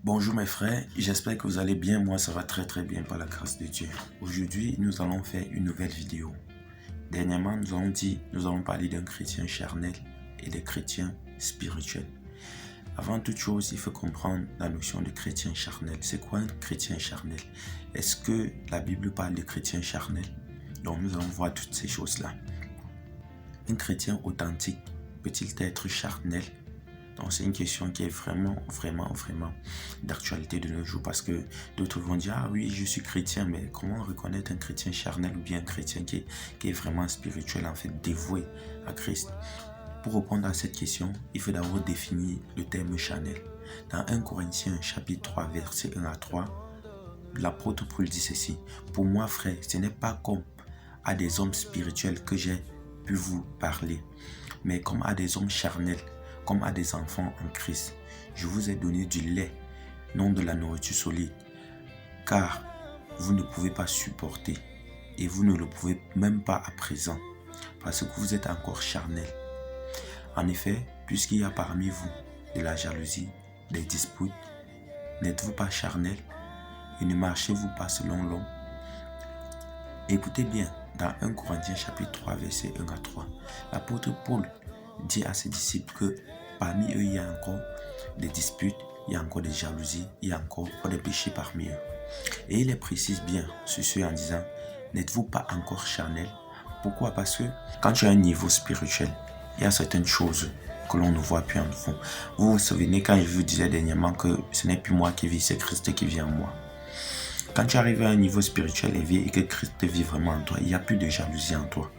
Bonjour mes frères, j'espère que vous allez bien. Moi ça va très bien par la grâce de Dieu. Aujourd'hui nous allons faire une nouvelle vidéo. Dernièrement nous allons parler d'un chrétien charnel et des chrétiens spirituels. Avant toute chose, il faut comprendre la notion de chrétien charnel. C'est quoi un chrétien charnel? Est-ce que la Bible parle de chrétien charnel? Donc nous allons voir toutes ces choses-là. Un chrétien authentique peut-il être charnel? Donc c'est une question qui est vraiment d'actualité de nos jours, parce que d'autres vont dire ah oui je suis chrétien, mais comment reconnaître un chrétien charnel ou bien un chrétien qui est vraiment spirituel, en fait dévoué à Christ? Pour répondre à cette question, il faut d'abord définir le terme charnel. Dans 1 Corinthiens chapitre 3 versets 1 à 3, l'apôtre Paul dit ceci: pour moi frère, ce n'est pas comme à des hommes spirituels que j'ai pu vous parler, mais comme à des hommes charnels, comme à des enfants en Christ. Je vous ai donné du lait, non de la nourriture solide, car vous ne pouvez pas supporter, et vous ne le pouvez même pas à présent, parce que vous êtes encore charnel. En effet, puisqu'il y a parmi vous de la jalousie, des disputes, n'êtes-vous pas charnel, et ne marchez-vous pas selon l'homme? Écoutez bien, dans 1 Corinthiens chapitre 3 verset 1 à 3, l'apôtre Paul dit à ses disciples que parmi eux il y a encore des disputes, il y a encore des jalousies, il y a encore des péchés parmi eux. Et il les précise bien ceci en disant: n'êtes-vous pas encore charnel? Pourquoi? Parce que quand tu as un niveau spirituel, il y a certaines choses que l'on ne voit plus en fond. Vous vous souvenez quand je vous disais dernièrement que ce n'est plus moi qui vis, c'est Christ qui vit en moi. Quand tu arrives à un niveau spirituel élevé et que Christ vit vraiment en toi, il n'y a plus de jalousie en toi,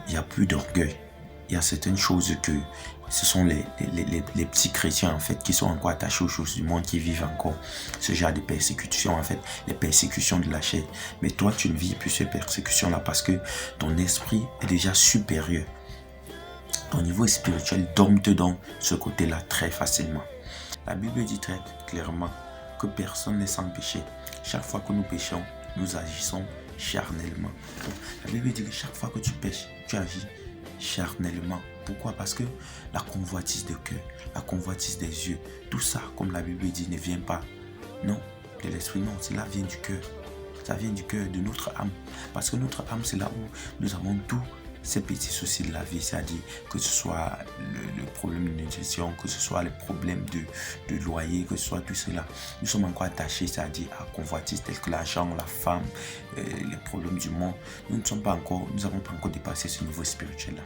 il n'y a plus d'orgueil. Il y a certaines choses que ce sont les petits chrétiens en fait qui sont encore attachés aux choses du monde, qui vivent encore ce genre de persécutions, en fait les persécutions de la chair. Mais toi tu ne vis plus ces persécutions là parce que ton esprit est déjà supérieur. Ton niveau spirituel dompte donc ce côté là très facilement. La Bible dit très clairement que personne n'est sans péché. Chaque fois que nous péchons, nous agissons charnellement. Donc, la Bible dit que chaque fois que tu pêches, tu agis charnellement. Pourquoi? Parce que la convoitise de cœur, la convoitise des yeux, tout ça, comme la Bible dit, ne vient pas, non, de l'esprit, non, cela vient du cœur. Ça vient du cœur, de notre âme. Parce que notre âme, c'est là où nous avons tous ces petits soucis de la vie, c'est-à-dire que ce soit le problème de nutrition, que ce soit les problèmes de loyer, que ce soit tout cela. Nous sommes encore attachés, c'est-à-dire à convoitise telles que l'argent, la femme, les problèmes du monde. Nous n'avons pas encore dépassé ce niveau spirituel-là.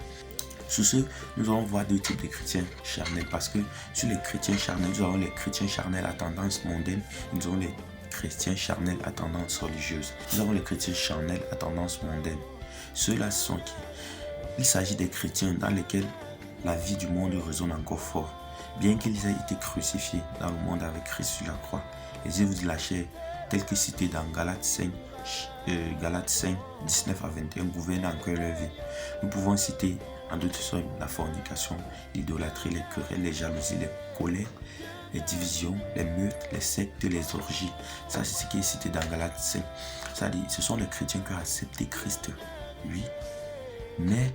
Sur ce, nous allons voir deux types de chrétiens charnels, parce que sur les chrétiens charnels, nous avons les chrétiens charnels à tendance mondaine, nous avons les chrétiens charnels à tendance religieuse. Nous avons les chrétiens charnels à tendance mondaine. Ceux-là sont qui? Il s'agit des chrétiens dans lesquels la vie du monde résonne encore fort. Bien qu'ils aient été crucifiés dans le monde avec Christ sur la croix, les œuvres de la chair, telles que citées dans Galates 5, 19 à 21, gouvernent encore leur vie. Nous pouvons citer en d'autres sommes la fornication, l'idolâtrie, les querelles, les jalousies, les colères, les divisions, les meurtres, les sectes, les orgies. Ça, c'est ce qui est cité dans Galates 5. Ça dit, ce sont les chrétiens qui ont accepté Christ, oui, mais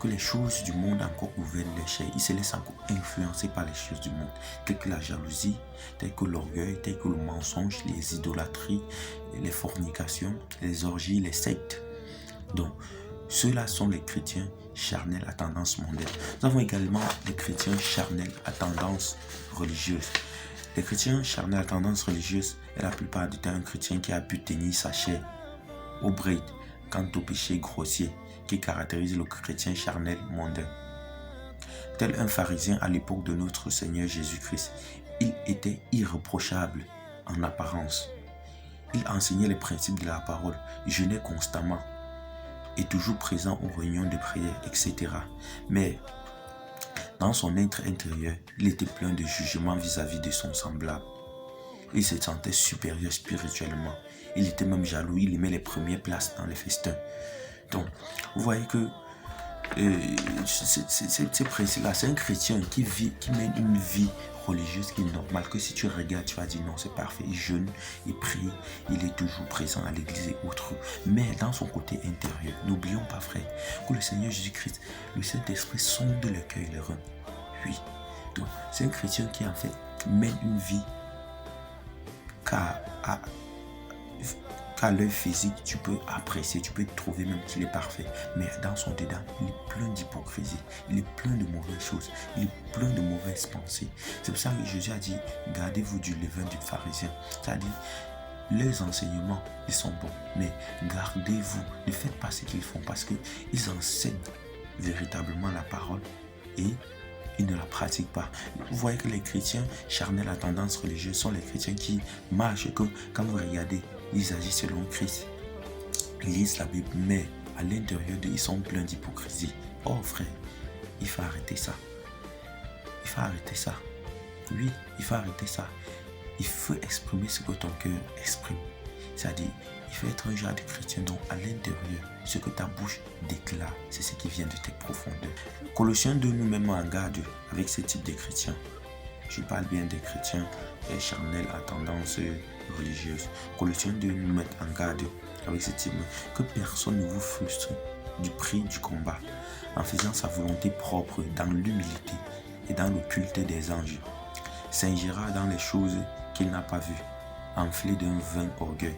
que les choses du monde encore gouvernent les chairs. Ils se laissent encore influencer par les choses du monde, telles que la jalousie, telles que l'orgueil, telles que le mensonge, les idolâtries, les fornications, les orgies, les sectes. Donc, ceux-là sont les chrétiens charnels à tendance mondaine. Nous avons également les chrétiens charnels à tendance religieuse. Les chrétiens charnels à tendance religieuse est la plupart du temps un chrétien qui a pu tenir sa chair au bride quant au péché grossier qui caractérise le chrétien charnel mondain. Tel un pharisien à l'époque de notre Seigneur Jésus-Christ, il était irréprochable en apparence. Il enseignait les principes de la parole, jeûnait constamment et toujours présent aux réunions de prière, etc. Mais dans son être intérieur, il était plein de jugement vis-à-vis de son semblable. Il se sentait supérieur spirituellement. Il était même jaloux, il aimait les premières places dans les festins. Donc, vous voyez que ces principes-là, c'est un chrétien qui mène une vie religieuse qui est normale, que si tu regardes, tu vas dire non, c'est parfait, il jeûne, il prie, il est toujours présent à l'église et autres. Mais dans son côté intérieur, n'oublions pas, frère, que le Seigneur Jésus-Christ, le Saint-Esprit sonde le cœur et le rein. Oui. Donc, c'est un chrétien qui, en fait, mène une vie qu'à l'œil physique, tu peux apprécier, tu peux trouver même qu'il est parfait. Mais dans son dedans, il est plein d'hypocrisie, il est plein de mauvaises choses, il est plein de mauvaises pensées. C'est pour ça que Jésus a dit, gardez-vous du levain du pharisien. C'est-à-dire, leurs enseignements, ils sont bons, mais gardez-vous, ne faites pas ce qu'ils font parce qu'ils enseignent véritablement la parole et ils ne la pratiquent pas. Vous voyez que les chrétiens charnels à tendance religieuse sont les chrétiens qui marchent et que quand vous regardez, ils agissent selon Christ. Ils lisent la Bible, mais à l'intérieur d'eux, ils sont pleins d'hypocrisie. Oh frère, il faut arrêter ça. Il faut arrêter ça. Oui, il faut arrêter ça. Il faut exprimer ce que ton cœur exprime. C'est-à-dire, il faut être un genre de chrétien dont à l'intérieur, ce que ta bouche déclare, c'est ce qui vient de tes profondeurs. Colossiens 2 nous met en garde avec ce type de chrétiens. Je parle bien des chrétiens charnels à tendance religieuse. Colossiens 2 nous met en garde avec ce type. Que personne ne vous frustre du prix du combat en faisant sa volonté propre dans l'humilité et dans le culte des anges. Saint Gérard dans les choses qu'il n'a pas vues, enflé d'un vain orgueil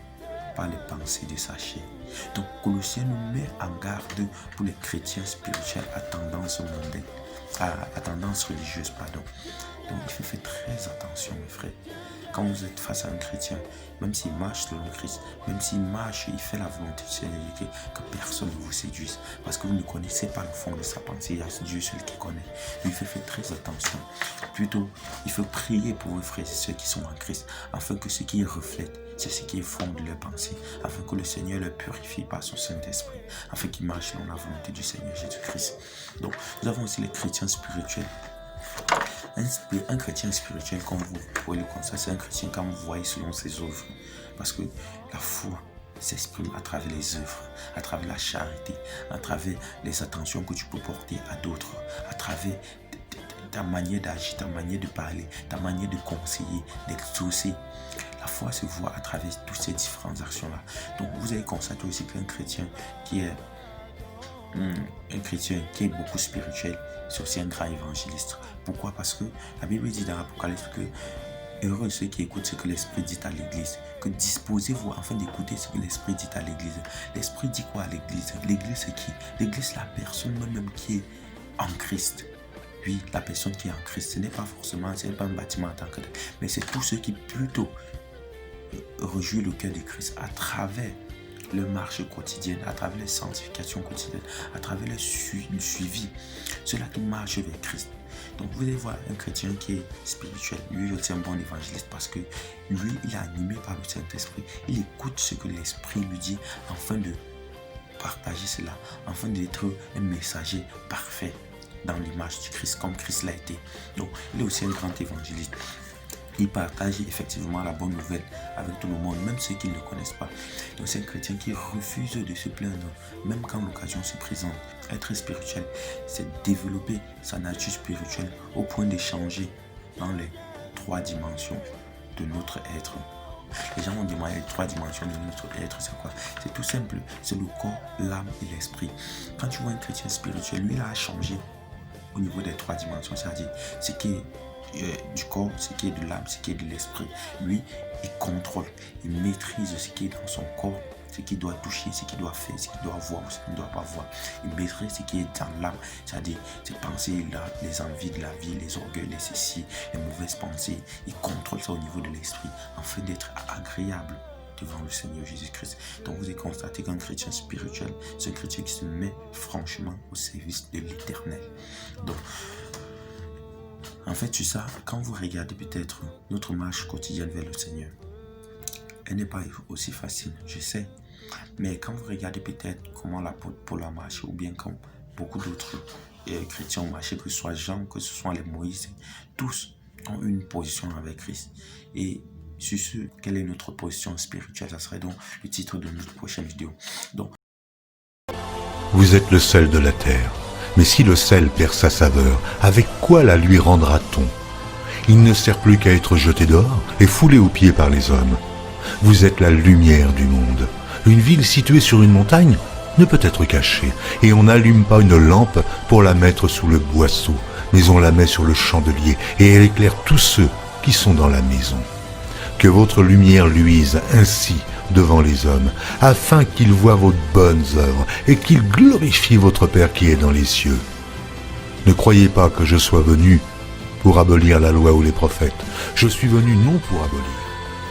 par les pensées de sa chair. Donc Colossiens nous met en garde pour les chrétiens spirituels à tendance mondaine, à tendance religieuse, pardon. Donc il faut faire très attention mes frères. Quand vous êtes face à un chrétien, même s'il marche selon Christ, même s'il marche, il fait la volonté du Seigneur, que personne ne vous séduise. Parce que vous ne connaissez pas le fond de sa pensée, il y a Dieu seul qui connaît. Il faut faire très attention. Plutôt, il faut prier pour vos frères et ceux qui sont en Christ, afin que ce qu'ils reflètent, c'est ce qui est fond de leur pensée, afin que le Seigneur leur purifie par son Saint-Esprit, afin qu'ils marchent selon la volonté du Seigneur Jésus-Christ. Donc, nous avons aussi les chrétiens spirituels. Un chrétien spirituel, comme vous pouvez le constater, c'est un chrétien quand vous voyez selon ses œuvres. Parce que la foi s'exprime à travers les œuvres, à travers la charité, à travers les attentions que tu peux porter à d'autres, à travers ta manière d'agir, ta manière de parler, ta manière de conseiller, d'exaucer. La foi se voit à travers toutes ces différentes actions-là. Donc vous avez constaté aussi qu'un chrétien qui est beaucoup spirituel, c'est aussi un grand évangéliste. Pourquoi? Parce que la Bible dit dans l'Apocalypse que heureux ceux qui écoutent ce que l'Esprit dit à l'Église. Que disposez-vous afin d'écouter ce que l'Esprit dit à l'Église. L'Esprit dit quoi à l'Église? L'Église c'est qui? L'Église c'est la personne même qui est en Christ. Oui, la personne qui est en Christ, ce n'est pas un bâtiment en tant que tel, mais c'est tous ceux qui plutôt rejouent le cœur de Christ à travers leur marche quotidienne, à travers les sanctifications quotidiennes, à travers le suivi, ceux-là qui marchent vers Christ. Donc vous allez voir un chrétien qui est spirituel, lui aussi un bon évangéliste parce que lui, il est animé par le Saint-Esprit. Il écoute ce que l'Esprit lui dit afin de partager cela, afin d'être un messager parfait dans l'image du Christ, comme Christ l'a été. Donc il est aussi un grand évangéliste. Il partage effectivement la bonne nouvelle avec tout le monde, même ceux qui ne le connaissent pas. Donc c'est un chrétien qui refuse de se plaindre, même quand l'occasion se présente. Être spirituel, c'est développer sa nature spirituelle au point d'échanger dans les 3 dimensions de notre être. Les gens vont demander les 3 dimensions de notre être, c'est quoi? C'est tout simple, c'est le corps, l'âme et l'esprit. Quand tu vois un chrétien spirituel, lui, il a changé au niveau des 3 dimensions, c'est-à-dire ce qui est du corps, ce qui est de l'âme, ce qui est de l'esprit. Lui, il contrôle, il maîtrise ce qui est dans son corps, ce qu'il doit toucher, ce qu'il doit faire, ce qu'il doit voir ou ce qu'il ne doit pas voir. Il maîtrise ce qui est dans l'âme, c'est-à-dire ses pensées, les envies de la vie, les orgueils, les cécis, les mauvaises pensées. Il contrôle ça au niveau de l'esprit, afin d'être agréable devant le Seigneur Jésus-Christ. Donc vous avez constaté qu'un chrétien spirituel, c'est un chrétien qui se met franchement au service de l'Éternel. Donc, en fait, c'est ça, quand vous regardez peut-être notre marche quotidienne vers le Seigneur, elle n'est pas aussi facile, je sais. Mais quand vous regardez peut-être comment l'apôtre Paul a marché, ou bien comme beaucoup d'autres chrétiens ont marché, que ce soit Jean, que ce soit les Moïse, tous ont une position avec Christ. Et sur ce, quelle est notre position spirituelle? Ça serait donc le titre de notre prochaine vidéo. Donc, vous êtes le sel de la terre. Mais si le sel perd sa saveur, avec quoi la lui rendra-t-on? Il ne sert plus qu'à être jeté dehors et foulé aux pieds par les hommes. Vous êtes la lumière du monde. Une ville située sur une montagne ne peut être cachée, et on n'allume pas une lampe pour la mettre sous le boisseau, mais on la met sur le chandelier, et elle éclaire tous ceux qui sont dans la maison. que votre lumière luise ainsi devant les hommes, afin qu'ils voient vos bonnes œuvres et qu'ils glorifient votre Père qui est dans les cieux. Ne croyez pas que je sois venu pour abolir la loi ou les prophètes. Je suis venu non pour abolir,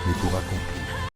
mais pour accomplir.